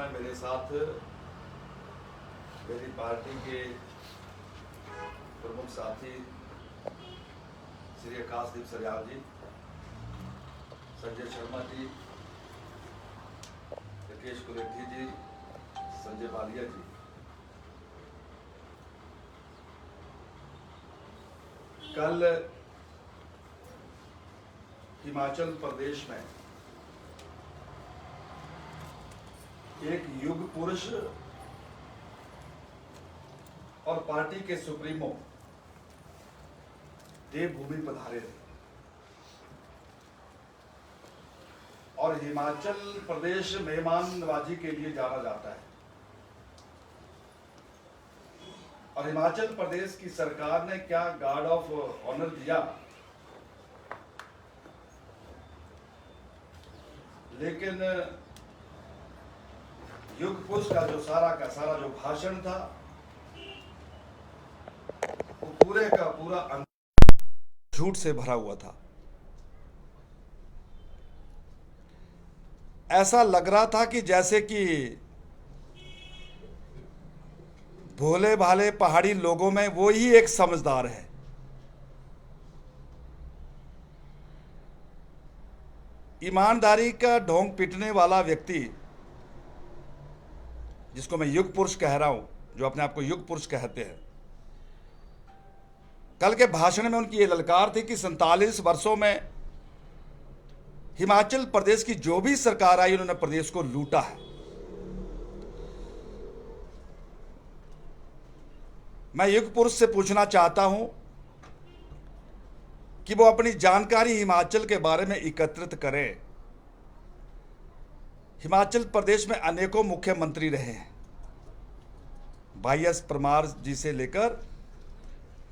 समय मेरे साथ मेरी पार्टी के प्रमुख साथी श्री आकाशदीप सरियाल जी, संजय शर्मा जी, राकेश कुलेठी जी, संजय बालिया जी। कल हिमाचल प्रदेश में एक युग पुरुष और पार्टी के सुप्रीमो देवभूमि पधारे थे और हिमाचल प्रदेश मेहमान नवाजी के लिए जाना जाता है और हिमाचल प्रदेश की सरकार ने क्या गार्ड ऑफ ऑनर दिया, लेकिन युग पुरुष का सारा जो भाषण था वो पूरे का पूरा झूठ से भरा हुआ था। ऐसा लग रहा था कि जैसे कि भोले भाले पहाड़ी लोगों में वो ही एक समझदार है। ईमानदारी का ढोंग पीटने वाला व्यक्ति, जिसको मैं युग पुरुष कह रहा हूं, जो अपने आप को युग पुरुष कहते हैं, कल के भाषण में उनकी ये ललकार थी कि 47 वर्षों में हिमाचल प्रदेश की जो भी सरकार आई उन्होंने प्रदेश को लूटा है। मैं युग पुरुष से पूछना चाहता हूं कि वो अपनी जानकारी हिमाचल के बारे में एकत्रित करें। हिमाचल प्रदेश में अनेकों मुख्यमंत्री रहे हैं, YS परमार जी से लेकर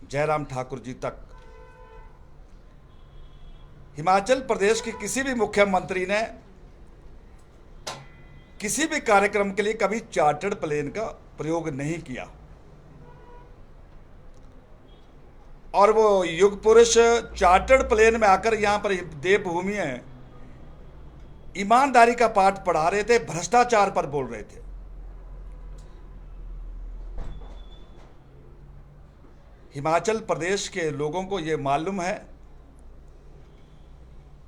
जयराम ठाकुर जी तक। हिमाचल प्रदेश के किसी भी मुख्यमंत्री ने किसी भी कार्यक्रम के लिए कभी चार्टर्ड प्लेन का प्रयोग नहीं किया और वो युग पुरुष चार्टर्ड प्लेन में आकर यहां पर देवभूमि है ईमानदारी का पाठ पढ़ा रहे थे, भ्रष्टाचार पर बोल रहे थे। हिमाचल प्रदेश के लोगों को यह मालूम है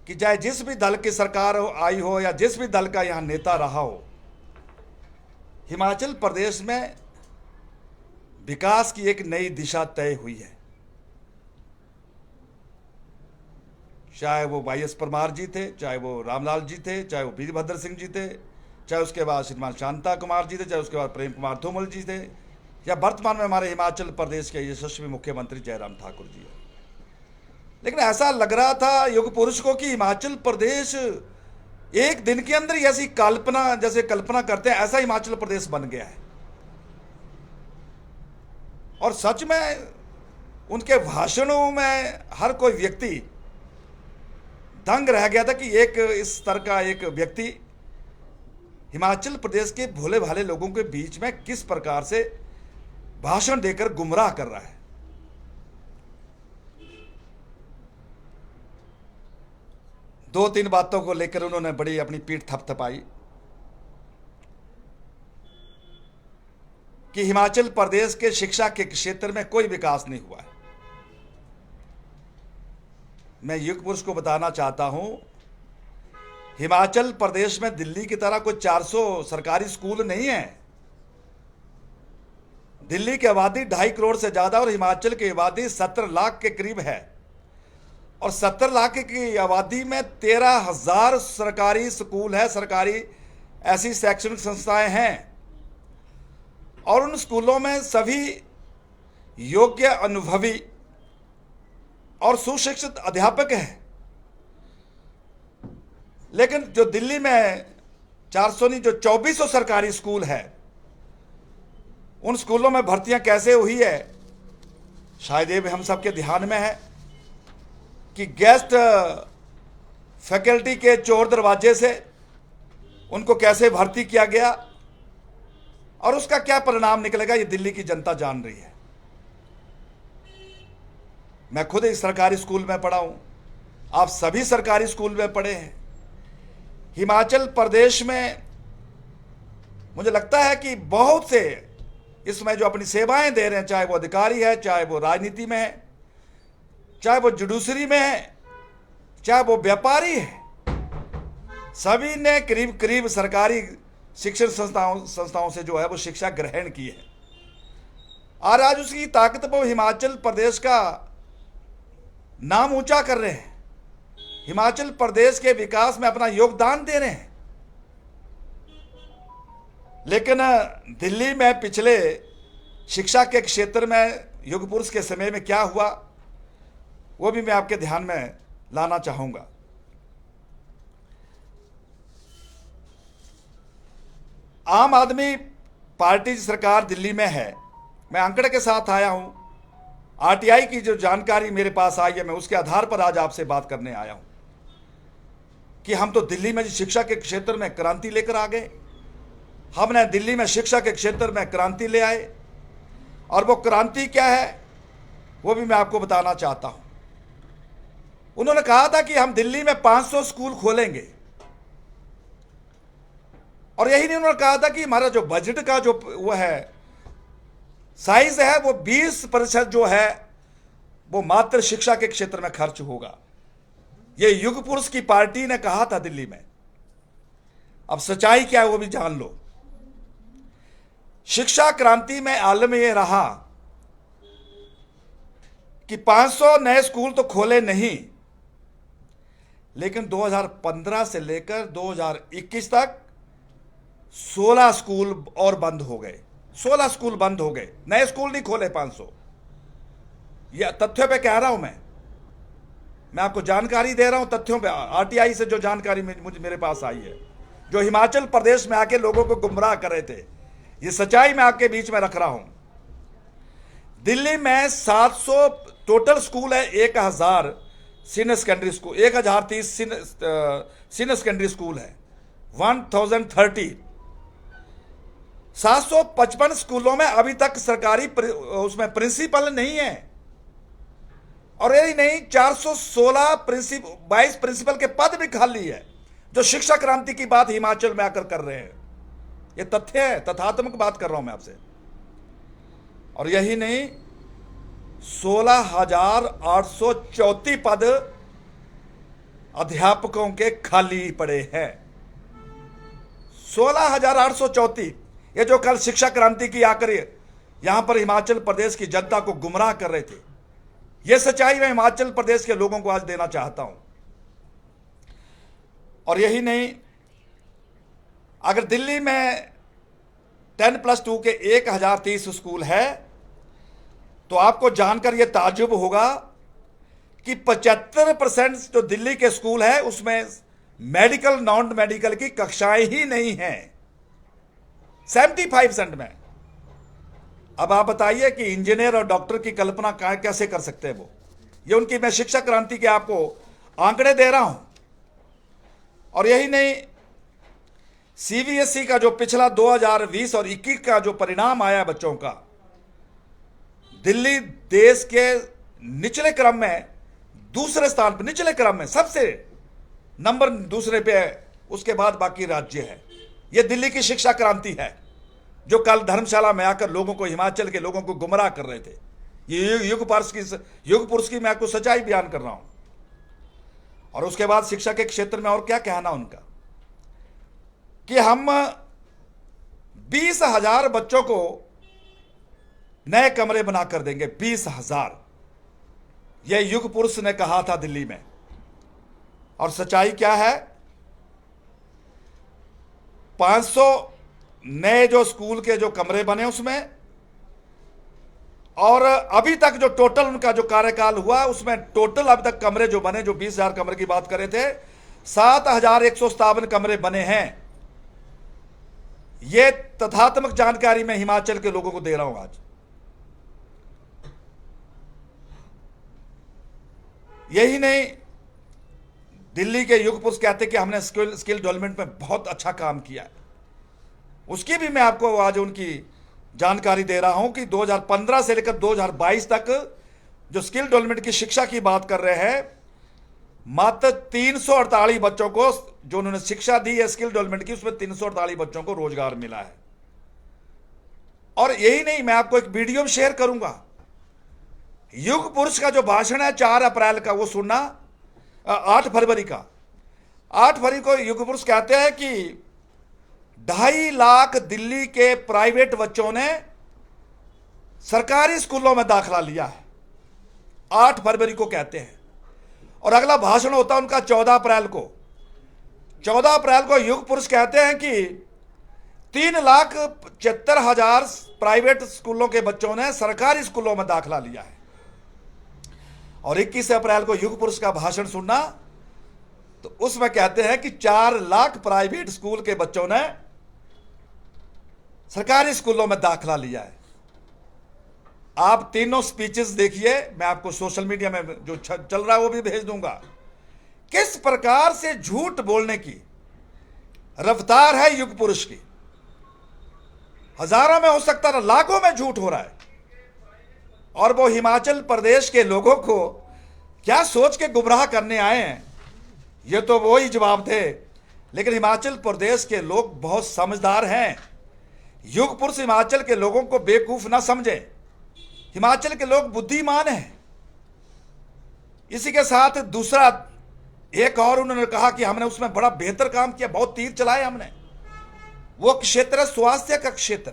कि चाहे जिस भी दल की सरकार आई हो या जिस भी दल का यहां नेता रहा हो, हिमाचल प्रदेश में विकास की एक नई दिशा तय हुई है। चाहे वो YS परमार जी थे, चाहे वो रामलाल जी थे, चाहे वो वीरभद्र सिंह जी थे, चाहे उसके बाद श्रीमान शांता कुमार जी थे, चाहे उसके बाद प्रेम कुमार धूमल जी थे, या वर्तमान में हमारे हिमाचल प्रदेश के यशस्वी मुख्यमंत्री जयराम ठाकुर जी है। लेकिन ऐसा लग रहा था युग पुरुष को कि हिमाचल प्रदेश एक दिन के अंदर ही ऐसी कल्पना करते हैं, ऐसा हिमाचल प्रदेश बन गया है। और सच में उनके भाषणों में हर कोई व्यक्ति दंग रह गया था कि एक इस स्तर का एक व्यक्ति हिमाचल प्रदेश के भोले भाले लोगों के बीच में किस प्रकार से भाषण देकर गुमराह कर रहा है। दो तीन बातों को लेकर उन्होंने बड़ी अपनी पीठ थपथपाई कि हिमाचल प्रदेश के शिक्षा के क्षेत्र में कोई विकास नहीं हुआ है। मैं युग पुरुष को बताना चाहता हूं, हिमाचल प्रदेश में दिल्ली की तरह कोई 400 सरकारी स्कूल नहीं है। दिल्ली की आबादी 2.5 करोड़ से ज्यादा और हिमाचल की आबादी 17 लाख के करीब है और 70 लाख की आबादी में 13,000 सरकारी स्कूल है, सरकारी ऐसी शैक्षणिक संस्थाएं हैं और उन स्कूलों में सभी योग्य, अनुभवी और सुशिक्षित अध्यापक हैं। लेकिन जो दिल्ली में 400 नहीं, जो 2400 सरकारी स्कूल है, उन स्कूलों में भर्तियां कैसे हुई है, शायद ये भी हम सबके ध्यान में है कि गेस्ट फैकल्टी के चोर दरवाजे से उनको कैसे भर्ती किया गया और उसका क्या परिणाम निकलेगा, ये दिल्ली की जनता जान रही है। मैं खुद एक सरकारी स्कूल में पढ़ा हूं, आप सभी सरकारी स्कूल में पढ़े हैं। हिमाचल प्रदेश में मुझे लगता है कि बहुत से इसमें जो अपनी सेवाएं दे रहे हैं, चाहे वो अधिकारी है, चाहे वो राजनीति में है, चाहे वो जुडिशरी में है, चाहे वो व्यापारी है, सभी ने करीब करीब सरकारी शिक्षण संस्थाओं से जो है वो शिक्षा ग्रहण की है। और आज उसकी ताकत वो हिमाचल प्रदेश का नाम ऊंचा कर रहे हैं, हिमाचल प्रदेश के विकास में अपना योगदान दे रहे हैं। लेकिन दिल्ली में पिछले शिक्षा के क्षेत्र में युग पुरुष के समय में क्या हुआ, वो भी मैं आपके ध्यान में लाना चाहूंगा। आम आदमी पार्टी सरकार दिल्ली में है। मैं आंकड़े के साथ आया हूं, आरटीआई की जो जानकारी मेरे पास आई है, मैं उसके आधार पर आज आपसे बात करने आया हूं कि हम तो दिल्ली में शिक्षा के क्षेत्र में क्रांति लेकर आ गए। हमने दिल्ली में शिक्षा के क्षेत्र में क्रांति ले आए, और वो क्रांति क्या है वो भी मैं आपको बताना चाहता हूं। उन्होंने कहा था कि हम दिल्ली में 500 स्कूल खोलेंगे, और यही नहीं, उन्होंने कहा था कि हमारा जो बजट का जो वो है साइज है वो 20% जो है वो मात्र शिक्षा के क्षेत्र में खर्च होगा। ये युग पुरुष की पार्टी ने कहा था दिल्ली में। अब सच्चाई क्या है वो भी जान लो। शिक्षा क्रांति में आलम यह रहा कि 500 नए स्कूल तो खोले नहीं, लेकिन 2015 से लेकर 2021 तक 16 स्कूल और बंद हो गए। 16 स्कूल बंद हो गए, नए स्कूल नहीं खोले 500। यह तथ्यों पे कह रहा हूं मैं आपको जानकारी दे रहा हूं तथ्यों पे। आरटीआई से जो जानकारी मेरे पास आई है, जो हिमाचल प्रदेश में आके लोगों को गुमराह कर रहे थे, ये सच्चाई मैं आपके बीच में रख रहा हूं। दिल्ली में 700 टोटल स्कूल है, 1000 senior secondary school, 1030 senior secondary school है, 1030। 755 स्कूलों में अभी तक सरकारी उसमें प्रिंसिपल नहीं है, और यही नहीं 416 22 प्रिंसिपल के पद भी खाली है, जो शिक्षा क्रांति की बात हिमाचल में आकर कर रहे हैं। ये तथ्य है, तथ्यात्मक बात कर रहा हूं मैं आपसे। और यही नहीं, 16,834 पद अध्यापकों के खाली पड़े हैं। 16,834। ये जो कल शिक्षा क्रांति की आकर यहां पर हिमाचल प्रदेश की जनता को गुमराह कर रहे थे, यह सच्चाई मैं हिमाचल प्रदेश के लोगों को आज देना चाहता हूं। और यही नहीं, अगर दिल्ली में 10+2 के 1030 स्कूल है, तो आपको जानकर यह ताज्जुब होगा कि 75% जो दिल्ली के स्कूल है उसमें मेडिकल नॉन मेडिकल की कक्षाएं ही नहीं हैं, 75% में। अब आप बताइए कि इंजीनियर और डॉक्टर की कल्पना कैसे कर सकते हैं वो। ये उनकी मैं शिक्षा क्रांति के आपको आंकड़े दे रहा हूं। और यही नहीं, सीबीएसई का जो पिछला 2020 और 21 का जो परिणाम आया बच्चों का, दिल्ली देश के निचले क्रम में दूसरे स्थान पर, निचले क्रम में सबसे नंबर दूसरे पे है, उसके बाद बाकी राज्य है। यह दिल्ली की शिक्षा क्रांति है, जो कल धर्मशाला में आकर लोगों को, हिमाचल के लोगों को गुमराह कर रहे थे। ये युग पुरुष की मैं आपको सच्चाई बयान कर रहा हूं। और उसके बाद शिक्षा के क्षेत्र में और क्या कहना उनका, कि हम 20,000 बच्चों को नए कमरे बनाकर देंगे। 20,000, यह युग पुरुष ने कहा था दिल्ली में। और सच्चाई क्या है, 500 नए जो स्कूल के जो कमरे बने उसमें, और अभी तक जो टोटल उनका जो कार्यकाल हुआ उसमें टोटल अभी तक कमरे जो बने, जो 20,000 कमरे की बात कर रहे थे, 7,157 कमरे बने हैं। यह तथ्यात्मक जानकारी मैं हिमाचल के लोगों को दे रहा हूं आज। यही नहीं, दिल्ली के युग पुरुष कहते कि हमने स्किल डेवलपमेंट में बहुत अच्छा काम किया है। उसकी भी मैं आपको आज उनकी जानकारी दे रहा हूं कि 2015 से लेकर 2022 तक जो स्किल डेवलपमेंट की शिक्षा की बात कर रहे हैं, मात्र 348 बच्चों को जो उन्होंने शिक्षा दी है स्किल डेवलपमेंट की, उसमें 348 बच्चों को रोजगार मिला है। और यही नहीं, मैं आपको एक वीडियो भी शेयर करूंगा। युग पुरुष का जो भाषण है 4 अप्रैल का, वो सुनना। 8 फरवरी का, 8 फरवरी को युग पुरुष कहते हैं कि 2.5 लाख दिल्ली के प्राइवेट बच्चों ने सरकारी स्कूलों में दाखिला लिया है। 8 फरवरी को कहते हैं। और अगला भाषण होता है उनका 14 अप्रैल को। 14 अप्रैल को युग पुरुष कहते हैं कि 3,75,000 प्राइवेट स्कूलों के बच्चों ने सरकारी स्कूलों में दाखिला लिया है। और 21 अप्रैल को युग पुरुष का भाषण सुनना, तो उसमें कहते हैं कि 4 लाख प्राइवेट स्कूल के बच्चों ने सरकारी स्कूलों में दाखिला लिया है। आप तीनों स्पीचेस देखिए, मैं आपको सोशल मीडिया में जो चल रहा है वो भी भेज दूंगा। किस प्रकार से झूठ बोलने की रफ्तार है युग पुरुष की। हजारों में हो सकता है, लाखों में झूठ हो रहा है। और वो हिमाचल प्रदेश के लोगों को क्या सोच के गुमराह करने आए हैं, ये तो वो ही जवाब थे। लेकिन हिमाचल प्रदेश के लोग बहुत समझदार हैं। युग पुरुष हिमाचल के लोगों को बेवकूफ ना समझे। हिमाचल के लोग बुद्धिमान हैं। इसी के साथ दूसरा एक और उन्होंने कहा कि हमने उसमें बड़ा बेहतर काम किया, बहुत तीर चलाए हमने। वो क्षेत्र है स्वास्थ्य का क्षेत्र,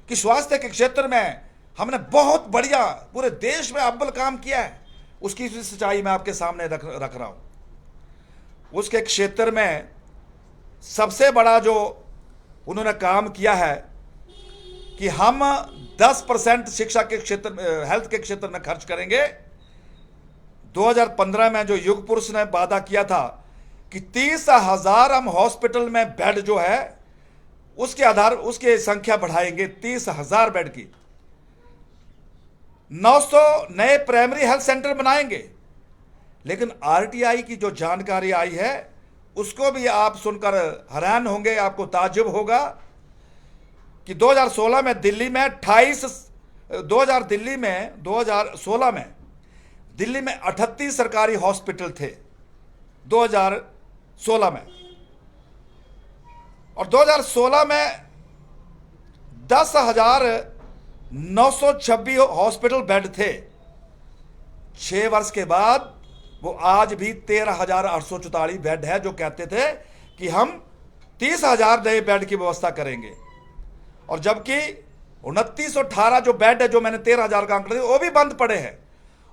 कि स्वास्थ्य के क्षेत्र में हमने बहुत बढ़िया पूरे देश में अव्वल काम किया है। उसकी सच्चाई मैं आपके सामने रख रहा हूं। उसके क्षेत्र में सबसे बड़ा जो उन्होंने काम किया है कि हम 10% शिक्षा के क्षेत्र में, हेल्थ के क्षेत्र में खर्च करेंगे। 2015 में जो युग पुरुष ने वादा किया था कि 30,000 हम हॉस्पिटल में बेड जो है उसके आधार उसकी संख्या बढ़ाएंगे 30,000 बेड की। 900 नए प्राइमरी हेल्थ सेंटर बनाएंगे। लेकिन आरटीआई की जो जानकारी आई है उसको भी आप सुनकर हैरान होंगे, आपको ताज्जुब होगा कि 2016 में दिल्ली में 2016 में दिल्ली में 38 सरकारी हॉस्पिटल थे 2016 में। और 2016 में 10,926 हॉस्पिटल बेड थे। 6 वर्ष के बाद वो आज भी 13,844 बेड है, जो कहते थे कि हम 30,000 नए बेड की व्यवस्था करेंगे। और जबकि 2918 जो बेड है, जो मैंने 13,000 का आंकड़ा दिया, वो भी बंद पड़े हैं।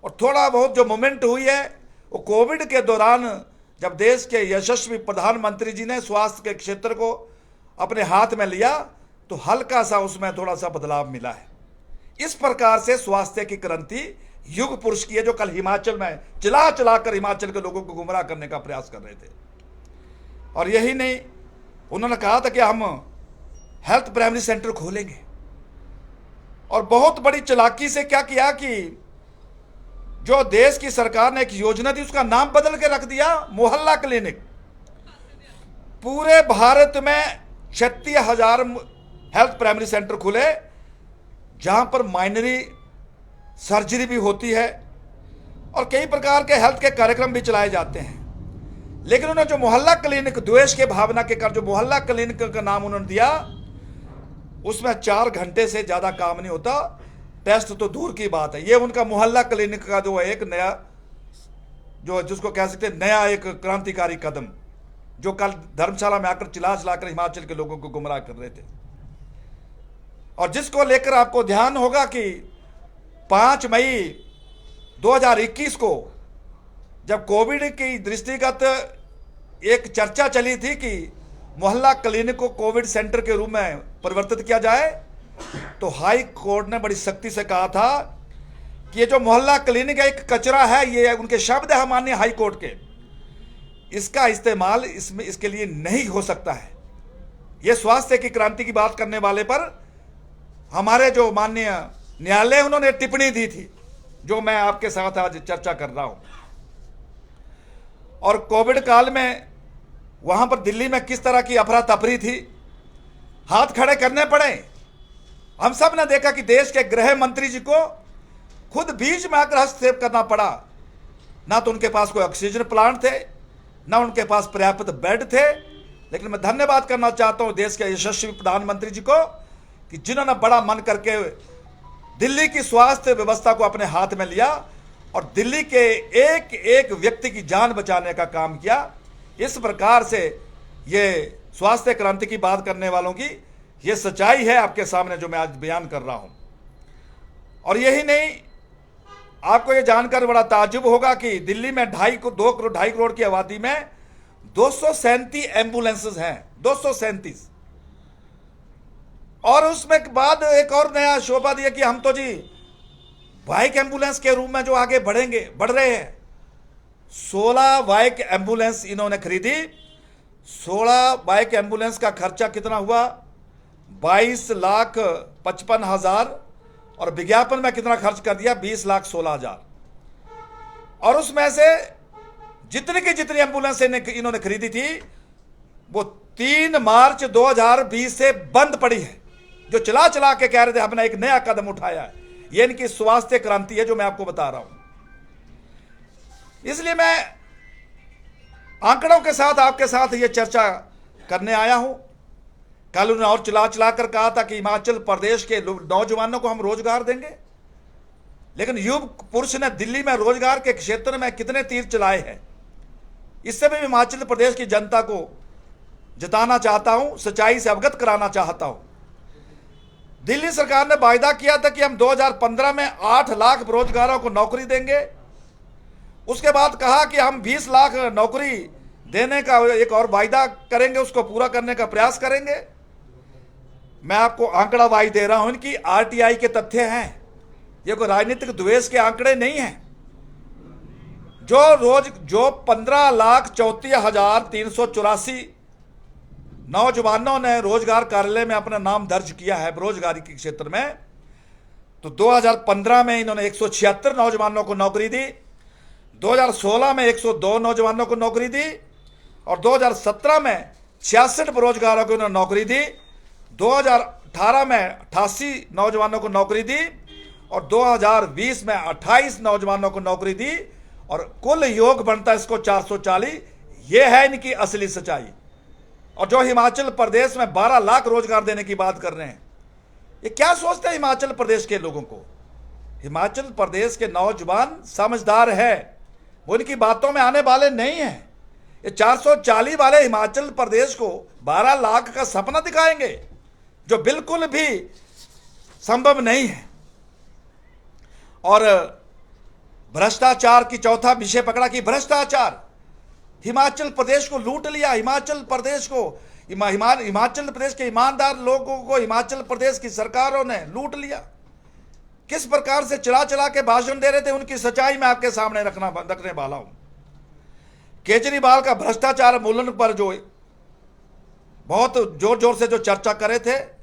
और थोड़ा बहुत जो मूवमेंट हुई है वो कोविड के दौरान, जब देश के यशस्वी प्रधानमंत्री जी ने स्वास्थ्य के क्षेत्र को अपने हाथ में लिया, तो हल्का सा उसमें थोड़ा सा बदलाव मिला है। इस प्रकार से स्वास्थ्य की क्रांति युग पुरुष की है, जो कल हिमाचल में चिल्ला कर हिमाचल के लोगों को गुमराह करने का प्रयास कर रहे थे। और यही नहीं, उन्होंने कहा था कि हम हेल्थ प्राइमरी सेंटर खोलेंगे। और बहुत बड़ी चालाकी से क्या किया कि जो देश की सरकार ने एक योजना दी, उसका नाम बदल के रख दिया मोहल्ला क्लिनिक। पूरे भारत में 36,000 हेल्थ प्राइमरी सेंटर खुले, जहां पर माइनरी सर्जरी भी होती है और कई प्रकार के हेल्थ के कार्यक्रम भी चलाए जाते हैं। लेकिन उन्होंने जो मोहल्ला क्लिनिक, द्वेष के भावना के कारण जो मोहल्ला क्लिनिक का नाम उन्होंने दिया, उसमें 4 घंटे से ज़्यादा काम नहीं होता, टेस्ट तो दूर की बात है। ये उनका मोहल्ला क्लिनिक का जो एक नया, जो जिसको कह सकते हैं नया एक क्रांतिकारी कदम, जो कल धर्मशाला में आकर चिल्ला कर हिमाचल के लोगों को गुमराह कर रहे थे। और जिसको लेकर आपको ध्यान होगा कि 5 मई 2021 को जब कोविड की दृष्टिगत एक चर्चा चली थी कि मोहल्ला क्लिनिक को कोविड सेंटर के रूप में परिवर्तित किया जाए, तो हाई कोर्ट ने बड़ी सख्ती से कहा था कि ये जो मोहल्ला क्लिनिक है एक कचरा है, ये उनके शब्द है माननीय हाई कोर्ट के, इसका इस्तेमाल इसमें इसके लिए नहीं हो सकता है। ये स्वास्थ्य की क्रांति की बात करने वाले पर हमारे जो माननीय न्यायालय उन्होंने टिप्पणी दी थी, जो मैं आपके साथ आज चर्चा कर रहा हूं। और कोविड काल में वहां पर दिल्ली में किस तरह की अफरा तफरी थी, हाथ खड़े करने पड़े। हम सब ने देखा कि देश के गृह मंत्री जी को खुद बीच में आकर हस्तक्षेप करना पड़ा। ना तो उनके पास कोई ऑक्सीजन प्लांट थे, ना उनके पास पर्याप्त बेड थे। लेकिन मैं धन्यवाद करना चाहता हूं देश के यशस्वी प्रधानमंत्री जी को कि जिन्होंने बड़ा मन करके दिल्ली की स्वास्थ्य व्यवस्था को अपने हाथ में लिया और दिल्ली के एक एक व्यक्ति की जान बचाने का काम किया। इस प्रकार से ये स्वास्थ्य क्रांति की बात करने वालों की ये सच्चाई है आपके सामने जो मैं आज बयान कर रहा हूं। और यही नहीं, आपको ये जानकर बड़ा ताज्जुब होगा कि दिल्ली में 2.5 करोड़ की आबादी में 237 एम्बुलेंसेज हैं, 237। और उसमें बाद एक और नया शोभा दिया कि हम तो जी बाइक एम्बुलेंस के रूप में जो आगे बढ़ रहे हैं। 16 बाइक एम्बुलेंस इन्होंने खरीदी। 16 बाइक एम्बुलेंस का खर्चा कितना हुआ? 22,55,000। और विज्ञापन में कितना खर्च कर दिया? 20,16,000। और उसमें से जितनी की जितनी एम्बुलेंस इन्होंने खरीदी थी वो 3 मार्च 2020 से बंद पड़ी है। जो चला चला के कह रहे थे हमने एक नया कदम उठाया है, ये इनकी स्वास्थ्य क्रांति है जो मैं आपको बता रहा हूं। इसलिए मैं आंकड़ों के साथ आपके साथ ये चर्चा करने आया हूं। कल उन्होंने और चिल्ला चिल्ला कर कहा था कि हिमाचल प्रदेश के नौजवानों को हम रोजगार देंगे, लेकिन युग पुरुष ने दिल्ली में रोजगार के क्षेत्र में कितने तीर चलाए हैं, इससे भी हिमाचल प्रदेश की जनता को जताना चाहता हूं, सच्चाई से अवगत कराना चाहता हूं। दिल्ली सरकार ने वायदा किया था कि हम 2015 में 8 लाख बेरोजगारों को नौकरी देंगे। उसके बाद कहा कि हम 20 लाख नौकरी देने का एक और वायदा करेंगे, उसको पूरा करने का प्रयास करेंगे। मैं आपको आंकड़ा वाई दे रहा हूं, इनकी आरटीआई के तथ्य हैं, ये कोई राजनीतिक द्वेष के आंकड़े नहीं हैं। जो 15,34,384 नौजवानों ने रोजगार कार्यालय में अपना नाम दर्ज किया है बेरोजगारी के क्षेत्र में, तो 2015 में इन्होंने 176 नौजवानों को नौकरी दी, 2016 में 102 नौजवानों को नौकरी दी, और 2017 में 66 बेरोजगारों को इन्होंने नौकरी दी, 2018 में 88 नौजवानों को नौकरी दी, और 2020 में 28 नौजवानों को नौकरी दी, और कुल योग बनता है इसको 440। ये है इनकी असली सच्चाई। और जो हिमाचल प्रदेश में 12 लाख रोजगार देने की बात कर रहे हैं, ये क्या सोचते हैं हिमाचल प्रदेश के लोगों को? हिमाचल प्रदेश के नौजवान समझदार है, वो इनकी बातों में आने वाले नहीं हैं। ये 440 वाले हिमाचल प्रदेश को 12 लाख का सपना दिखाएंगे, जो बिल्कुल भी संभव नहीं है। और भ्रष्टाचार की चौथा विषय पकड़ा कि भ्रष्टाचार हिमाचल प्रदेश को लूट लिया। हिमाचल प्रदेश को हिमाचल प्रदेश के ईमानदार लोगों को हिमाचल प्रदेश की सरकारों ने लूट लिया। किस प्रकार से चला चला के भाषण दे रहे थे, उनकी सच्चाई मैं आपके सामने रखने वाला हूं। केजरीवाल का भ्रष्टाचार उन्मूलन पर जो बहुत जोर जोर से जो चर्चा करे थे,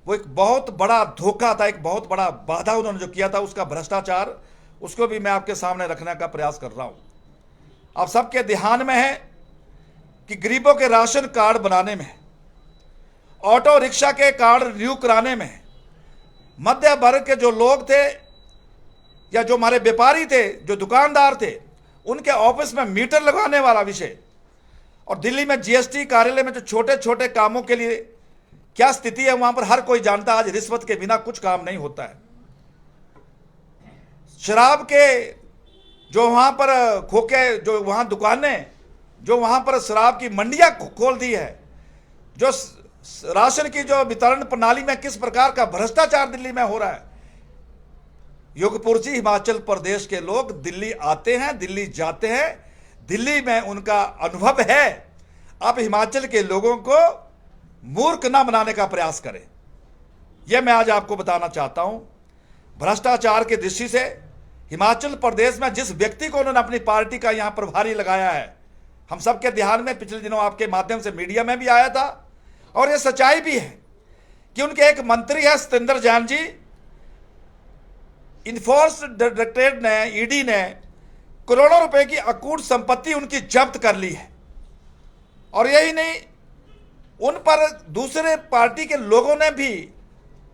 वो एक बहुत बड़ा धोखा था, एक बहुत बड़ा बाधा उन्होंने जो किया था उसका भ्रष्टाचार, उसको भी मैं आपके सामने रखने का प्रयास कर रहा हूं। आप सबके ध्यान में है कि गरीबों के राशन कार्ड बनाने में, ऑटो रिक्शा के कार्ड रिन्यू कराने में, मध्य वर्ग के जो लोग थे या जो हमारे व्यापारी थे, जो दुकानदार थे, उनके ऑफिस में मीटर लगाने वाला विषय, और दिल्ली में जीएसटी कार्यालय में जो छोटे छोटे कामों के लिए क्या स्थिति है वहां पर हर कोई जानता है, आज रिश्वत के बिना कुछ काम नहीं होता है। शराब के जो वहां पर खोखे, जो वहां दुकानें, जो वहां पर शराब की मंडियां खोल दी है, जो राशन की जो वितरण प्रणाली में किस प्रकार का भ्रष्टाचार दिल्ली में हो रहा है। योगपुर जी, हिमाचल प्रदेश के लोग दिल्ली आते हैं, दिल्ली जाते हैं, दिल्ली में उनका अनुभव है। आप हिमाचल के लोगों को मूर्ख ना बनाने का प्रयास करें, यह मैं आज आपको बताना चाहता हूं। भ्रष्टाचार की दृष्टि से हिमाचल प्रदेश में जिस व्यक्ति को उन्होंने अपनी पार्टी का यहां प्रभारी लगाया है, हम सबके ध्यान में पिछले दिनों आपके माध्यम से मीडिया में भी आया था, और यह सच्चाई भी है कि उनके एक मंत्री है सतेंद्र जैन जी। इन्फोर्स डायरेक्टरेट ने, ईडी ने करोड़ों रुपए की अकूट संपत्ति उनकी जब्त कर ली है। और यही नहीं, उन पर दूसरे पार्टी के लोगों ने भी,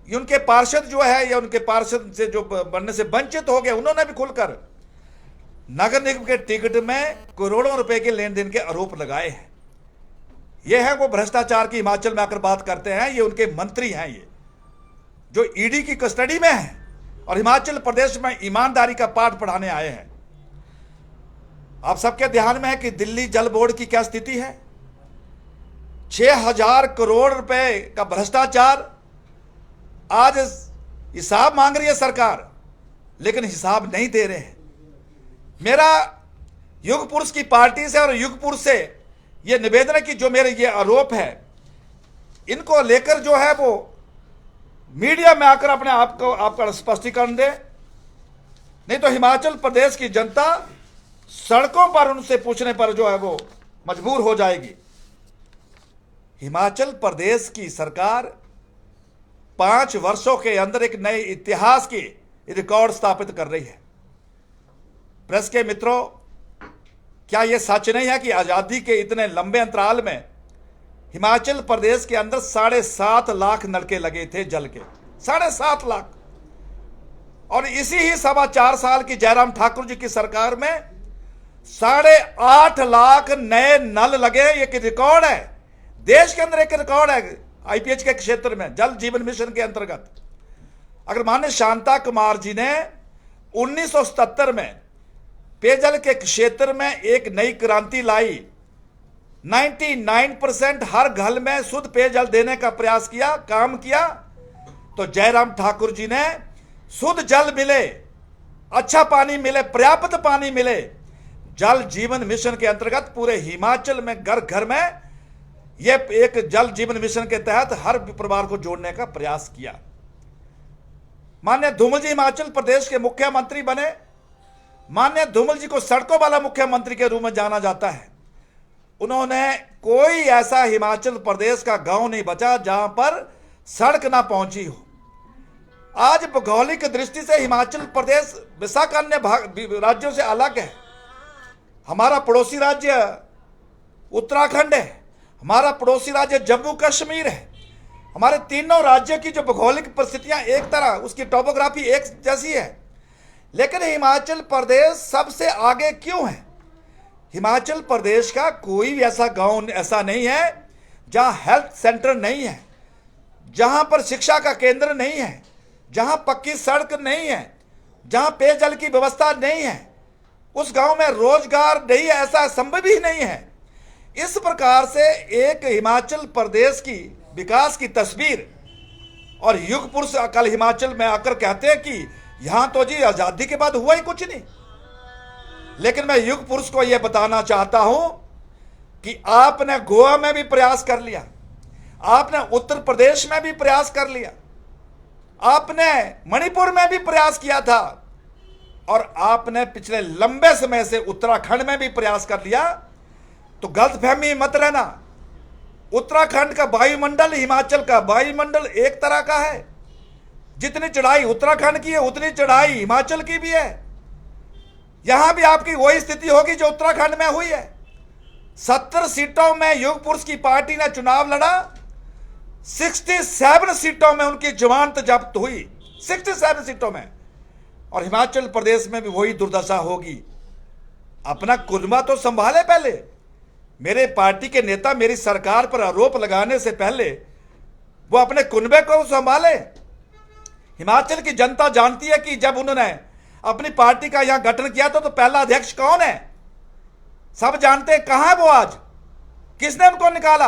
उनके पार्षद जो है या उनके पार्षद से जो बनने से वंचित हो गए, उन्होंने भी खुलकर नगर निगम के टिकट में करोड़ों रुपए के लेन देन के आरोप लगाए हैं। ये है वो भ्रष्टाचार की हिमाचल में आकर बात करते हैं, ये उनके मंत्री हैं। ये जो ईडी की कस्टडी में है और हिमाचल प्रदेश में ईमानदारी का पाठ पढ़ाने आए हैं। आप सबके ध्यान में है कि दिल्ली जल बोर्ड की क्या स्थिति है। 6,000 करोड़ रुपए का भ्रष्टाचार। आज हिसाब मांग रही है सरकार, लेकिन हिसाब नहीं दे रहे हैं। मेरा युग पुरुष की पार्टी से और युग पुरुष से यह निवेदन है कि जो मेरे ये आरोप है, इनको लेकर जो है वो मीडिया में आकर अपने आप को आपका स्पष्टीकरण दे, नहीं तो हिमाचल प्रदेश की जनता सड़कों पर उनसे पूछने पर जो है वो मजबूर हो जाएगी। हिमाचल प्रदेश की सरकार 5 वर्षों के अंदर एक नए इतिहास की रिकॉर्ड स्थापित कर रही है। प्रेस के मित्रों, क्या यह सच नहीं है कि आजादी के इतने लंबे अंतराल में हिमाचल प्रदेश के अंदर 7.5 लाख नलके लगे थे जल के, 7.5 लाख। और इसी ही 4.25 साल की जयराम ठाकुर जी की सरकार में 8.5 लाख नए नल लगे। एक रिकॉर्ड है, देश के अंदर एक रिकॉर्ड है आईपीएच के क्षेत्र में, जल जीवन मिशन के अंतर्गत। अगर माननीय शांता कुमार जी ने 1977 में पेयजल के क्षेत्र में एक नई क्रांति लाई, 99% हर घर में शुद्ध पेयजल देने का प्रयास किया, काम किया, तो जयराम ठाकुर जी ने शुद्ध जल मिले, अच्छा पानी मिले, पर्याप्त पानी मिले, जल जीवन मिशन के अंतर्गत पूरे हिमाचल में घर घर में यह एक जल जीवन मिशन के तहत हर परिवार को जोड़ने का प्रयास किया। माननीय धूमल जी हिमाचल प्रदेश के मुख्यमंत्री बने। माननीय धूमल जी को सड़कों वाला मुख्यमंत्री के रूप में जाना जाता है। उन्होंने कोई ऐसा हिमाचल प्रदेश का गांव नहीं बचा जहां पर सड़क ना पहुंची हो। आज भौगोलिक दृष्टि से हिमाचल प्रदेश विशाखा अन्य राज्यों से अलग है। हमारा पड़ोसी राज्य उत्तराखंड है, हमारा पड़ोसी राज्य जम्मू कश्मीर है। हमारे तीनों राज्यों की जो भौगोलिक परिस्थितियां एक तरह, उसकी टोपोग्राफी एक जैसी है, लेकिन हिमाचल प्रदेश सबसे आगे क्यों है? हिमाचल प्रदेश का कोई ऐसा गांव ऐसा नहीं है जहां हेल्थ सेंटर नहीं है, जहां पर शिक्षा का केंद्र नहीं है, जहां पक्की सड़क नहीं है, जहां पेयजल की व्यवस्था नहीं है। उस गांव में रोजगार नहीं है, ऐसा संभव ही नहीं है। इस प्रकार से एक हिमाचल प्रदेश की विकास की तस्वीर, और युग पुरुष कल हिमाचल में आकर कहते हैं कि यहां तो जी आजादी के बाद हुआ ही कुछ नहीं। लेकिन मैं युग पुरुष को यह बताना चाहता हूं कि आपने गोवा में भी प्रयास कर लिया, आपने उत्तर प्रदेश में भी प्रयास कर लिया, आपने मणिपुर में भी प्रयास किया था, और आपने पिछले लंबे समय से उत्तराखंड में भी प्रयास कर लिया। तो गलतफहमी मत रहना, उत्तराखंड का वायुमंडल हिमाचल का वायुमंडल एक तरह का है। जितनी चढ़ाई उत्तराखंड की है उतनी चढ़ाई हिमाचल की भी है। यहां भी आपकी वही स्थिति होगी जो उत्तराखंड में हुई है। 70 सीटों में युग पुरुष की पार्टी ने चुनाव लड़ा, 67 सीटों में उनकी जमानत जब्त हुई, 67 सीटों में। और हिमाचल प्रदेश में भी वही दुर्दशा होगी। अपना कुनबा तो संभाले पहले। मेरे पार्टी के नेता मेरी सरकार पर आरोप लगाने से पहले वो अपने कुनबे को संभाले। हिमाचल की जनता जानती है कि जब उन्होंने अपनी पार्टी का यहां गठन किया तो पहला अध्यक्ष कौन है, सब जानते हैं। कहां है वो आज, किसने उनको निकाला?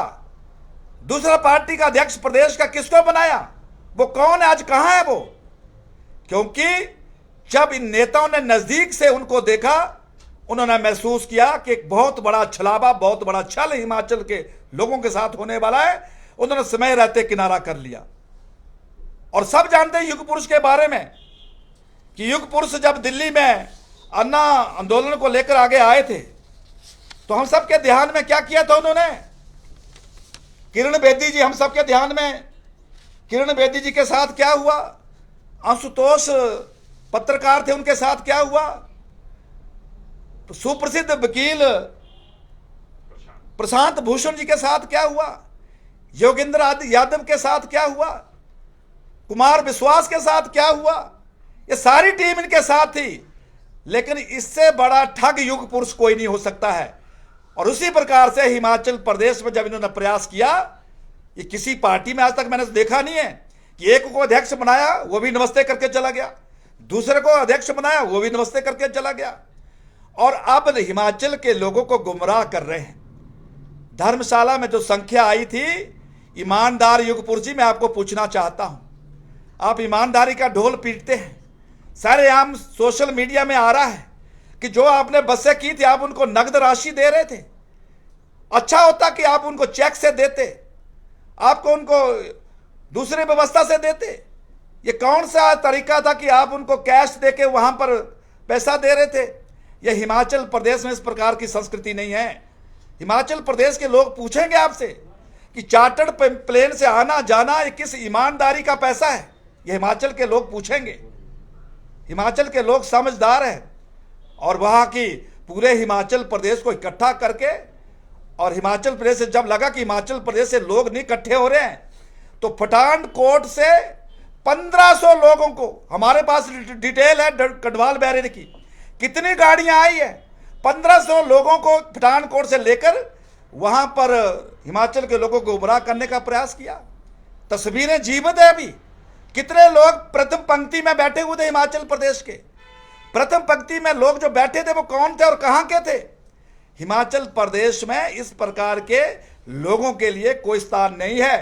दूसरा पार्टी का अध्यक्ष प्रदेश का किसको बनाया? वो कौन है आज, कहां है वो? क्योंकि जब इन नेताओं ने नजदीक से उनको देखा, उन्होंने महसूस किया कि एक बहुत बड़ा छलावा, बहुत बड़ा छल हिमाचल के लोगों के साथ होने वाला है। उन्होंने समय रहते किनारा कर लिया। और सब जानते हैं युग पुरुष के बारे में कि युग पुरुष जब दिल्ली में अन्ना आंदोलन को लेकर आगे आए थे तो हम सबके ध्यान में क्या किया था उन्होंने? किरण बेदी जी, हम सबके ध्यान में किरण बेदी जी के साथ क्या हुआ? आशुतोष पत्रकार थे, उनके साथ क्या हुआ? सुप्रसिद्ध वकील प्रशांत भूषण जी के साथ क्या हुआ? योगेंद्र यादव के साथ क्या हुआ? कुमार विश्वास के साथ क्या हुआ? ये सारी टीम इनके साथ थी। लेकिन इससे बड़ा ठग युग पुरुष कोई नहीं हो सकता है। और उसी प्रकार से हिमाचल प्रदेश में जब इन्होंने प्रयास किया, ये किसी पार्टी में आज तक मैंने देखा नहीं है कि एक को अध्यक्ष बनाया, वो भी नमस्ते करके चला गया, दूसरे को अध्यक्ष बनाया, वो भी नमस्ते करके चला गया, और अब हिमाचल के लोगों को गुमराह कर रहे हैं। धर्मशाला में जो संख्या आई थी, ईमानदार युगपुर जी, मैं आपको पूछना चाहता हूं, आप ईमानदारी का ढोल पीटते हैं, सारे आम सोशल मीडिया में आ रहा है कि जो आपने बसें की थी आप उनको नगद राशि दे रहे थे। अच्छा होता कि आप उनको चेक से देते, आपको उनको दूसरी व्यवस्था से देते। ये कौन सा तरीका था कि आप उनको कैश देके वहां पर पैसा दे रहे थे? ये हिमाचल प्रदेश में इस प्रकार की संस्कृति नहीं है। हिमाचल प्रदेश के लोग पूछेंगे आपसे कि चार्टर्ड प्लेन से आना जाना ये किस ईमानदारी का पैसा है? ये हिमाचल के लोग पूछेंगे। हिमाचल के लोग समझदार हैं, और वहां की पूरे हिमाचल प्रदेश को इकट्ठा करके, और हिमाचल प्रदेश से जब लगा कि हिमाचल प्रदेश से लोग नहीं इकट्ठे हो रहे हैं, तो पठानकोट से 1500 लोगों को, हमारे पास डिटेल है गढ़वाल बैरियर की, कितनी गाड़ियां आई है, 1500 लोगों को पठानकोट से लेकर वहां पर हिमाचल के लोगों को गुमराह करने का प्रयास किया। तस्वीरें जीवंत है अभी। कितने लोग प्रथम पंक्ति में बैठे हुए थे हिमाचल प्रदेश के? प्रथम पंक्ति में लोग जो बैठे थे वो कौन थे और कहां के थे? हिमाचल प्रदेश में इस प्रकार के लोगों के लिए कोई स्थान नहीं है।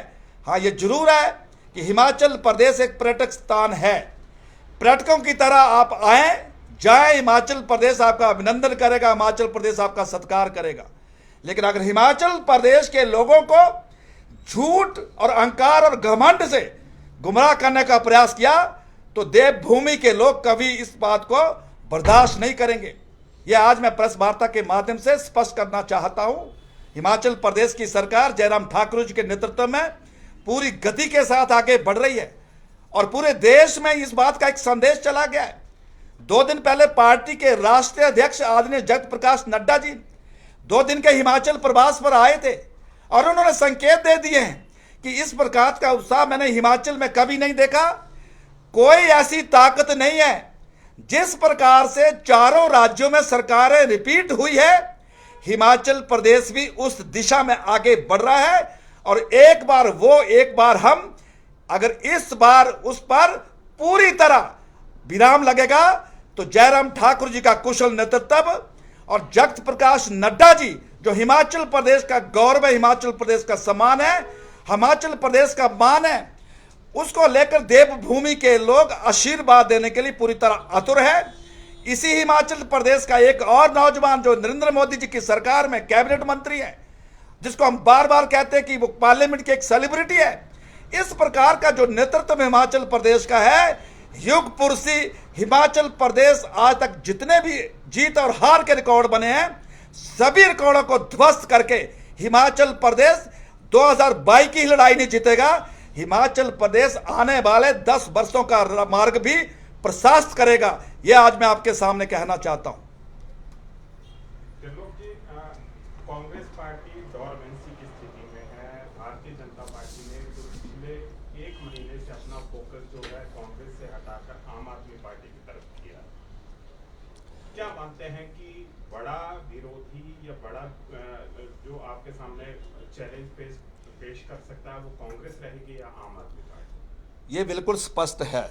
हाँ, ये जरूर है कि हिमाचल प्रदेश एक पर्यटक स्थान है। पर्यटकों की तरह आप आए जाए, हिमाचल प्रदेश आपका अभिनंदन करेगा, हिमाचल प्रदेश आपका सत्कार करेगा। लेकिन अगर हिमाचल प्रदेश के लोगों को झूठ और अहंकार और घमंड से गुमराह करने का प्रयास किया तो देवभूमि के लोग कभी इस बात को बर्दाश्त नहीं करेंगे। यह आज मैं प्रेस वार्ता के माध्यम से स्पष्ट करना चाहता हूं। हिमाचल प्रदेश की सरकार जयराम ठाकुर जी के नेतृत्व में पूरी गति के साथ आगे बढ़ रही है, और पूरे देश में इस बात का एक संदेश चला गया है। 2 दिन पहले पार्टी के राष्ट्रीय अध्यक्ष आदरणीय जगत प्रकाश नड्डा जी 2 दिन के हिमाचल प्रवास पर आए थे, और उन्होंने संकेत दे दिए हैं कि इस प्रकार का उत्साह मैंने हिमाचल में कभी नहीं देखा। कोई ऐसी ताकत नहीं है। जिस प्रकार से चारों राज्यों में सरकारें रिपीट हुई है, हिमाचल प्रदेश भी उस दिशा में आगे बढ़ रहा है, और एक बार वो एक बार हम, अगर इस बार उस पर पूरी तरह विराम लगेगा तो जयराम ठाकुर जी का कुशल नेतृत्व और जगत प्रकाश नड्डा जी जो हिमाचल प्रदेश का गौरव है, हिमाचल प्रदेश का सम्मान है, हिमाचल प्रदेश का मान है, उसको लेकर देवभूमि के लोग आशीर्वाद देने के लिए पूरी तरह आतुर है। इसी हिमाचल प्रदेश का एक और नौजवान जो नरेंद्र मोदी जी की सरकार में कैबिनेट मंत्री है, जिसको हम बार बार कहते हैं कि वो पार्लियामेंट की एक सेलिब्रिटी है, इस प्रकार का जो नेतृत्व हिमाचल प्रदेश का है, युग पुरुषी हिमाचल प्रदेश आज तक जितने भी जीत और हार के रिकॉर्ड बने हैं, सभी रिकॉर्डों को ध्वस्त करके हिमाचल प्रदेश 2022 की लड़ाई नहीं जीतेगा। हिमाचल प्रदेश आने वाले 10 वर्षों का मार्ग भी प्रशस्त करेगा। यह आज मैं आपके सामने कहना चाहता हूं। कांग्रेस पार्टी डोरमेंसी की स्थिति में है। भारतीय जनता पार्टी ने जो पिछले 1 महीने से अपना फोकस जो है कांग्रेस से हटाकर आम आदमी पार्टी की तरफ किया। क्या मानते हैं कि बड़ा विरोधी या बड़ा जो आपके सामने चैलेंज पेश कर सकता है वो कांग्रेस रहेगी या आम आदमी पार्टी? ये बिल्कुल स्पष्ट है,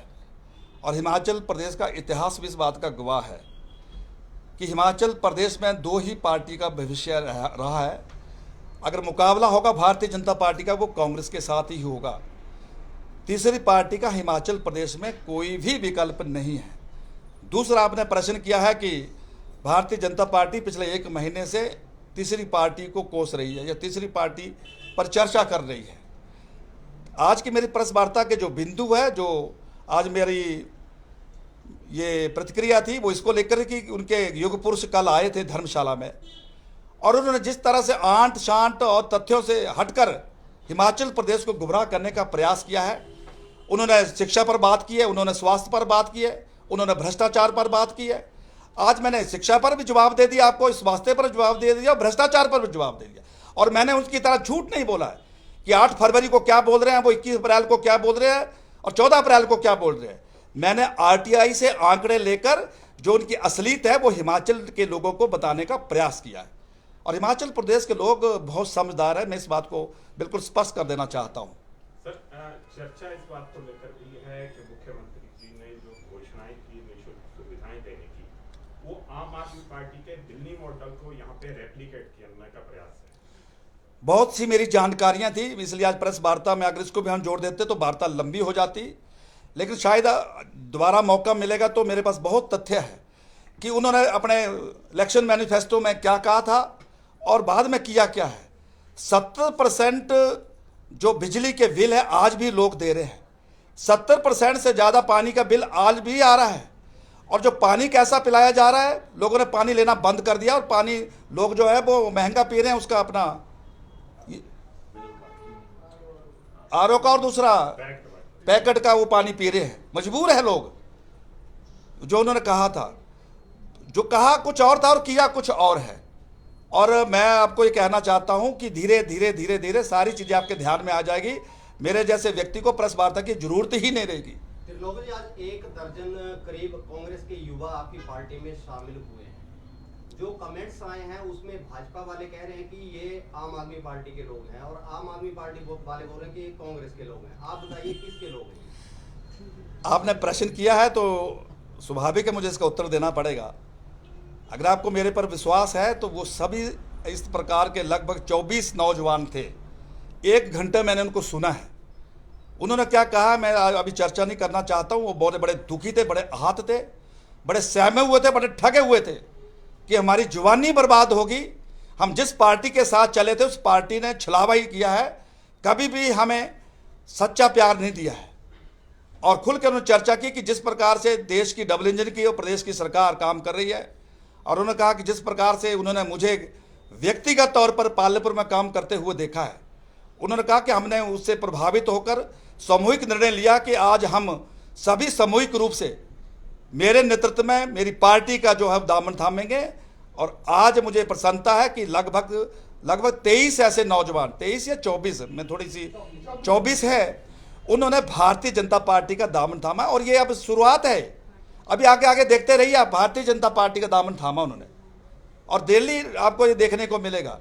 और हिमाचल प्रदेश का इतिहास भी इस बात का गवाह है कि हिमाचल प्रदेश में 2 ही पार्टी का भविष्य रहा है। अगर मुकाबला होगा भारतीय जनता पार्टी का, वो कांग्रेस के साथ ही होगा। तीसरी पार्टी का हिमाचल प्रदेश में कोई भी विकल्प नहीं है। दूसरा, आपने प्रश्न किया है कि भारतीय जनता पार्टी पिछले 1 महीने से तीसरी पार्टी को कोस रही है या तीसरी पार्टी पर चर्चा कर रही है। आज की मेरी प्रेस वार्ता के जो बिंदु है, जो आज मेरी ये प्रतिक्रिया थी, वो इसको लेकर कि उनके युग पुरुष कल आए थे धर्मशाला में, और उन्होंने जिस तरह से आंट शांट और तथ्यों से हटकर हिमाचल प्रदेश को गुमराह करने का प्रयास किया है। उन्होंने शिक्षा पर बात की है, उन्होंने स्वास्थ्य पर बात की है, उन्होंने भ्रष्टाचार पर बात की है। आज मैंने शिक्षा पर भी जवाब दे दिया, आपको स्वास्थ्य पर जवाब दे दिया, भ्रष्टाचार पर भी जवाब दे दिया, और मैंने उनकी तरह झूठ नहीं बोला है कि 8 फरवरी को क्या बोल रहे हैं, वो 21 अप्रैल को क्या बोल रहे हैं और 14 अप्रैल को क्या बोल रहे हैं। मैंने आरटीआई से आंकड़े लेकर जो उनकी असलियत है वो हिमाचल के लोगों को बताने का प्रयास किया है, और हिमाचल प्रदेश के लोग बहुत समझदार है। मैं इस बात को बिल्कुल स्पष्ट कर देना चाहता हूँ। सर, चर्चा इस बात को लेकर भी है कि मुख्यमंत्री जी ने जो घोषणाएं की निःशुल्क सुविधाएं देने की, वो आम आदमी पार्टी के दिल्ली मॉडल को यहाँ पे रेप्लिकेट करने का प्रयास है। बहुत सी मेरी जानकारियां थी, इसलिए आज प्रेस वार्ता में अगर इसको भी हम जोड़ देते तो वार्ता लंबी हो जाती, लेकिन शायद दोबारा मौका मिलेगा तो मेरे पास बहुत तथ्य है कि उन्होंने अपने इलेक्शन मैनिफेस्टो में क्या कहा था और बाद में किया क्या है। 70% जो बिजली के बिल है आज भी लोग दे रहे हैं, 70% से ज़्यादा पानी का बिल आज भी आ रहा है। और जो पानी कैसा पिलाया जा रहा है, लोगों ने पानी लेना बंद कर दिया और पानी लोग जो है वो महंगा पी रहे हैं, उसका अपना आरओ का और दूसरा पैकेट का वो पानी पी रहे हैं, मजबूर है लोग। जो उन्होंने कहा था, जो कहा कुछ और था और किया कुछ और है। और मैं आपको ये कहना चाहता हूं कि धीरे धीरे धीरे धीरे सारी चीज़ें आपके ध्यान में आ जाएगी। मेरे जैसे व्यक्ति को प्रेस वार्ता की जरूरत ही नहीं रहेगी। त्रिलोक जी, आज 1 दर्जन करीब कांग्रेस के युवा आपकी पार्टी में शामिल हुए हैं। जो कमेंट्स आए हैं उसमें भाजपा वाले कह रहे हैं कि ये आम आदमी पार्टी के लोग हैं और आम आदमी पार्टी वाले बोल रहे हैं कि ये कांग्रेस के लोग हैं। आप बताइए किसके लोग हैं? आपने प्रश्न किया है तो स्वाभाविक है मुझे इसका उत्तर देना पड़ेगा। अगर आपको मेरे पर विश्वास है तो वो सभी इस प्रकार के लगभग 24 नौजवान थे। 1 घंटे मैंने उनको सुना है। उन्होंने क्या कहा मैं अभी चर्चा नहीं करना चाहता हूँ। वो बड़े बड़े दुखी थे, बड़े आहत थे, बड़े सहमे हुए थे, बड़े ठगे हुए थे कि हमारी जवानी बर्बाद होगी। हम जिस पार्टी के साथ चले थे उस पार्टी ने छलावा ही किया है, कभी भी हमें सच्चा प्यार नहीं दिया है। और खुल कर उन्होंने चर्चा की कि जिस प्रकार से देश की डबल इंजन की और प्रदेश की सरकार काम कर रही है, और उन्होंने कहा कि जिस प्रकार से उन्होंने मुझे व्यक्तिगत तौर पर पालनपुर में काम करते हुए देखा है, उन्होंने कहा कि हमने उससे प्रभावित होकर सामूहिक निर्णय लिया कि आज हम सभी सामूहिक रूप से मेरे नेतृत्व में मेरी पार्टी का जो है दामन थामेंगे। और आज मुझे प्रसन्नता है कि लगभग 23 ऐसे नौजवान, 23 या 24 में थोड़ी सी 24 है, उन्होंने भारतीय जनता पार्टी का दामन थामा। और ये अब शुरुआत है, अभी आगे आगे देखते रहिए आप। भारतीय जनता पार्टी का दामन थामा उन्होंने, और दिल्ली आपको ये देखने को मिलेगा।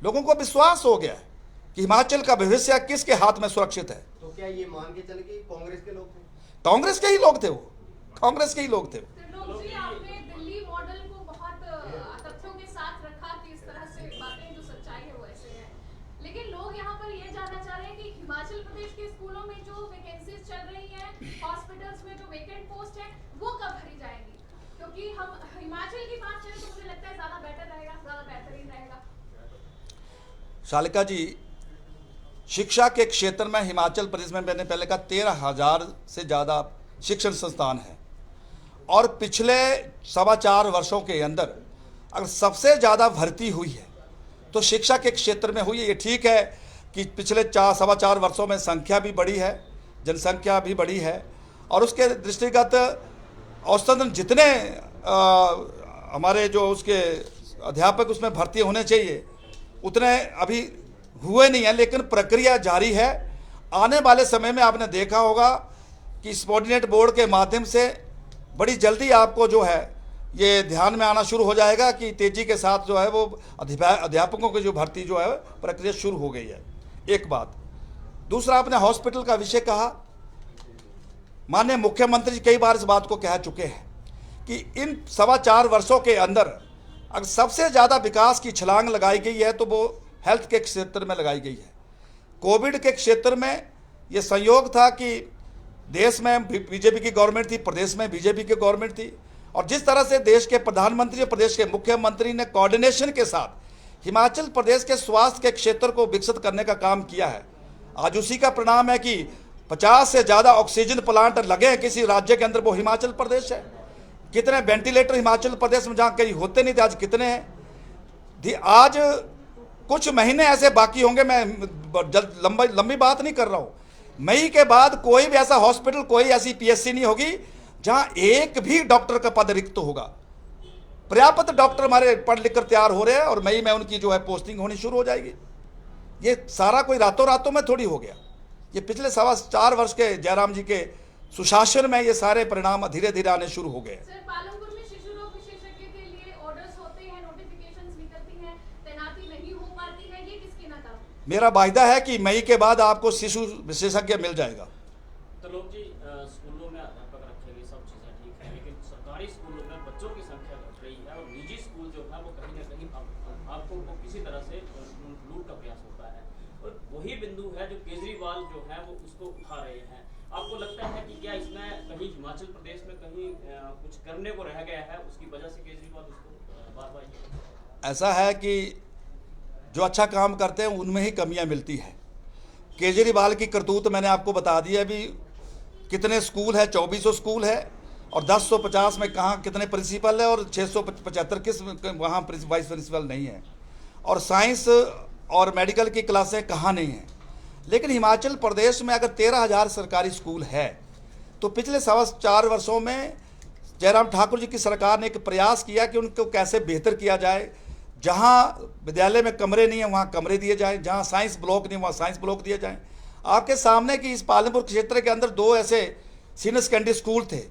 लोगों को विश्वास हो गया है कि हिमाचल का भविष्य किसके हाथ में सुरक्षित है। तो क्या ये मान के चले कि कांग्रेस के लोग थे? कांग्रेस के ही लोग थे, वो कांग्रेस के ही लोग थे। त्रिलोक जी, आपने दिल्ली मॉडल को बहुत तथ्यों के साथ रखा कि इस तरह से बातें जो सच्चाई है वो ऐसे है, लेकिन लोग यहाँ पर ये जानना चाह रहे हैं कि हिमाचल प्रदेश के स्कूलों में जो वैकेंसीज चल रही हैं, हॉस्पिटल्स में जो वेकेंट पोस्ट है, वो कब भरी जाएंगी? क्योंकि हम हिमाचल की बात करें तो मुझे लगता है ज्यादा बेटर रहेगा, ज्यादा बेहतरीन रहेगा। शालिका जी, शिक्षा के क्षेत्र में हिमाचल प्रदेश में मैंने पहले कहा 13,000 से ज़्यादा शिक्षण संस्थान हैं। और पिछले 4.25 वर्षों के अंदर अगर सबसे ज़्यादा भर्ती हुई है तो शिक्षा के क्षेत्र में हुई है। ये ठीक है कि पिछले 4.25 वर्षों में संख्या भी बढ़ी है, जनसंख्या भी बढ़ी है, और उसके दृष्टिगत औसतन जितने हमारे जो उसके अध्यापक उसमें भर्ती होने चाहिए उतने अभी हुए नहीं हैं, लेकिन प्रक्रिया जारी है। आने वाले समय में आपने देखा होगा कि सबऑर्डिनेट बोर्ड के माध्यम से बड़ी जल्दी आपको जो है ये ध्यान में आना शुरू हो जाएगा कि तेज़ी के साथ जो है वो अध्यापकों की जो भर्ती जो है प्रक्रिया शुरू हो गई है। एक बात। दूसरा, आपने हॉस्पिटल का विषय कहा। माननीय मुख्यमंत्री जी कई बार इस बात को कह चुके हैं कि इन 4.25 वर्षों के अंदर अगर सबसे ज़्यादा विकास की छलांग लगाई गई है तो वो हेल्थ के क्षेत्र में लगाई गई है। कोविड के क्षेत्र में ये संयोग था कि देश में बीजेपी की गवर्नमेंट थी, प्रदेश में बीजेपी की गवर्नमेंट थी, और जिस तरह से देश के प्रधानमंत्री और प्रदेश के मुख्यमंत्री ने कोऑर्डिनेशन के साथ हिमाचल प्रदेश के स्वास्थ्य के क्षेत्र को विकसित करने का काम किया है, आज उसी का परिणाम है कि 50 से ज़्यादा ऑक्सीजन प्लांट लगे हैं किसी राज्य के अंदर, वो हिमाचल प्रदेश है। कितने वेंटिलेटर हिमाचल प्रदेश में जहाँ कहीं होते नहीं थे आज कितने हैं। आज कुछ महीने ऐसे बाकी होंगे, मैं लंबी बात नहीं कर रहा हूँ, मई के बाद कोई भी ऐसा हॉस्पिटल, कोई ऐसी पीएचसी नहीं होगी जहां एक भी डॉक्टर का पद रिक्त होगा। पर्याप्त डॉक्टर हमारे पढ़ लिख कर तैयार हो रहे हैं और मई में उनकी जो है पोस्टिंग होनी शुरू हो जाएगी। ये सारा कोई रातों रातों में थोड़ी हो गया। ये पिछले 4.25 वर्ष के जयराम जी के सुशासन में ये सारे परिणाम धीरे धीरे आने शुरू हो गए। सर, पालमपुर में शिशु रोग विशेषज्ञ के लिए ऑर्डर्स होते हैं, नोटिफिकेशंस निकलती हैं, तैनाती नहीं हो पाती है, ये किसकी नाकामी? मेरा वायदा है कि मई के बाद आपको शिशु विशेषज्ञ मिल जाएगा। तो लोग जी स्कूलों में अध्यापक रखेंगे, सब चीज़ें ठीक है, लेकिन सरकारी स्कूलों में बच्चों की संख्या घट रही है और निजी स्कूल जो है वो कहीं ना कहीं आपको वो किसी तरह से लूट का प्रयास होता है, और वही बिंदु है जो केजरीवाल जो है वो उसको उठा रहे हैं। आपको लगता है कि क्या इसमें कहीं हिमाचल प्रदेश में कहीं कुछ करने को रह गया है, उसकी वजह से केजरीवाल उसको बार बार? ऐसा है कि जो अच्छा काम करते हैं उनमें ही कमियां मिलती है। केजरीवाल की करतूत मैंने आपको बता दी है। अभी कितने स्कूल है, 2400 स्कूल है, और 1050 में कहाँ कितने प्रिंसिपल है, और 675 किस वहाँ वाइस प्रिंसिपल नहीं है, और साइंस और मेडिकल की क्लासें कहाँ नहीं हैं। लेकिन हिमाचल प्रदेश में अगर 13,000 सरकारी स्कूल है तो पिछले 4.25 वर्षों में जयराम ठाकुर जी की सरकार ने एक प्रयास किया कि उनको कैसे बेहतर किया जाए। जहाँ विद्यालय में कमरे नहीं हैं वहाँ कमरे दिए जाएं, जहाँ साइंस ब्लॉक नहीं वहाँ साइंस ब्लॉक दिए जाएं। आपके सामने कि इस पालमपुर क्षेत्र के अंदर 2 ऐसे सीनियर सेकेंडरी स्कूल थे।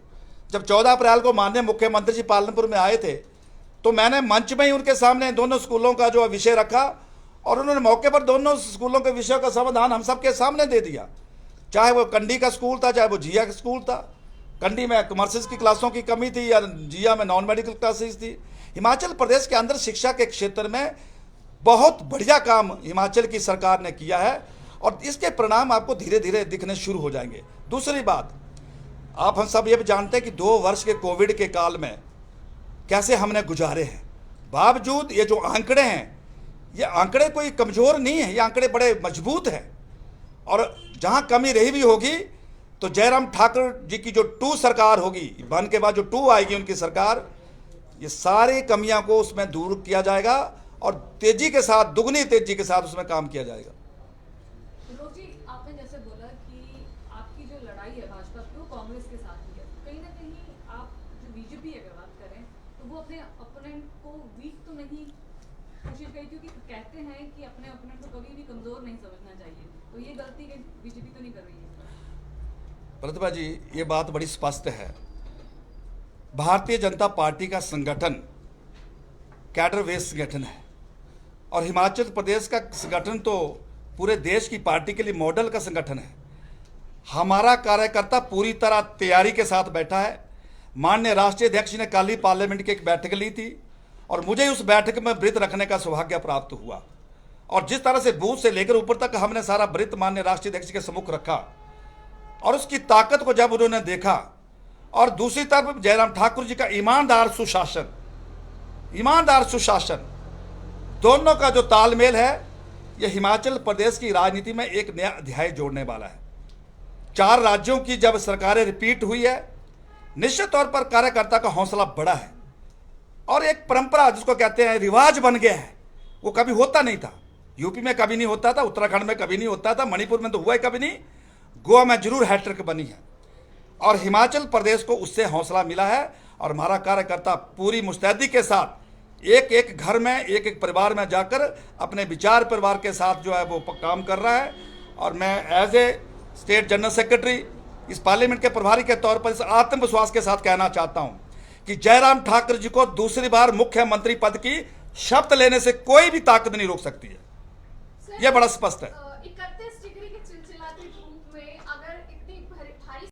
जब 14 अप्रैल को माननीय मुख्यमंत्री जी पालमपुर में आए थे तो मैंने मंच में ही उनके सामने दोनों स्कूलों का जो विषय रखा, और उन्होंने मौके पर दोनों स्कूलों के विषयों का समाधान हम सबके सामने दे दिया। चाहे वो कंडी का स्कूल था, चाहे वो जिया का स्कूल था। कंडी में कमर्शियल्स की क्लासों की कमी थी या जिया में नॉन मेडिकल क्लासेस थी। हिमाचल प्रदेश के अंदर शिक्षा के क्षेत्र में बहुत बढ़िया काम हिमाचल की सरकार ने किया है, और इसके परिणाम आपको धीरे धीरे दिखने शुरू हो जाएंगे। दूसरी बात, आप हम सब ये भी जानते हैं कि 2 वर्ष के कोविड के काल में कैसे हमने गुजारे हैं। बावजूद ये जो आंकड़े हैं, ये आंकड़े कोई कमज़ोर नहीं है, ये आंकड़े बड़े मजबूत हैं। और जहाँ कमी रही भी होगी तो जयराम ठाकुर जी की जो 2 सरकार होगी, बन के बाद जो 2 आएगी उनकी सरकार, ये सारी कमियां को उसमें दूर किया जाएगा और तेजी के साथ, दुगनी तेजी के साथ उसमें काम किया जाएगा। लोग जी, आपने जैसे बोला कि आपकी जो लड़ाई है भाजपा की वो कांग्रेस के साथ ही है, कहीं ना कहीं आप जो बीजेपी अगर बात करें तो वो अपने ओपोनेंट को वीक तो नहीं कोशिश करी, क्योंकि कहते हैं कि अपने ओपोनेंट को कभी भी कमजोर नहीं समझना चाहिए, तो ये गलती बीजेपी तो नहीं कर रही है? प्रतिभा जी, ये बात बड़ी स्पष्ट है। भारतीय जनता पार्टी का संगठन कैडर बेस्ड संगठन है, और हिमाचल प्रदेश का संगठन तो पूरे देश की पार्टी के लिए मॉडल का संगठन है। हमारा कार्यकर्ता पूरी तरह तैयारी के साथ बैठा है। माननीय राष्ट्रीय अध्यक्ष ने कल ही पार्लियामेंट की एक बैठक ली थी, और मुझे उस बैठक में व्रत रखने का सौभाग्य प्राप्त हुआ। और जिस तरह से बूथ से लेकर ऊपर तक हमने सारा व्रत माननीय राष्ट्रीय अध्यक्ष के सम्मुख रखा, और उसकी ताकत को जब उन्होंने देखा, और दूसरी तरफ जयराम ठाकुर जी का ईमानदार सुशासन, दोनों का जो तालमेल है, यह हिमाचल प्रदेश की राजनीति में एक नया अध्याय जोड़ने वाला है। 4 राज्यों की जब सरकारें रिपीट हुई है, निश्चित तौर पर कार्यकर्ता का हौसला बढ़ा है, और एक परंपरा जिसको कहते हैं रिवाज बन गया है। वो कभी होता नहीं था, यूपी में कभी नहीं होता था, उत्तराखंड में कभी नहीं होता था, मणिपुर में तो हुआ ही कभी नहीं, गोवा में जरूर हैट्रिक बनी है, और हिमाचल प्रदेश को उससे हौसला मिला है। और हमारा कार्यकर्ता पूरी मुस्तैदी के साथ एक एक घर में, एक एक परिवार में जाकर अपने विचार परिवार के साथ जो है वो काम कर रहा है। और मैं as a state general secretary, इस पार्लियामेंट के प्रभारी के तौर पर इस आत्मविश्वास के साथ कहना चाहता हूं कि जयराम ठाकुर जी को दूसरी बार मुख्यमंत्री पद की शपथ लेने से कोई भी ताकत नहीं रोक सकती है। यह बड़ा स्पष्ट है।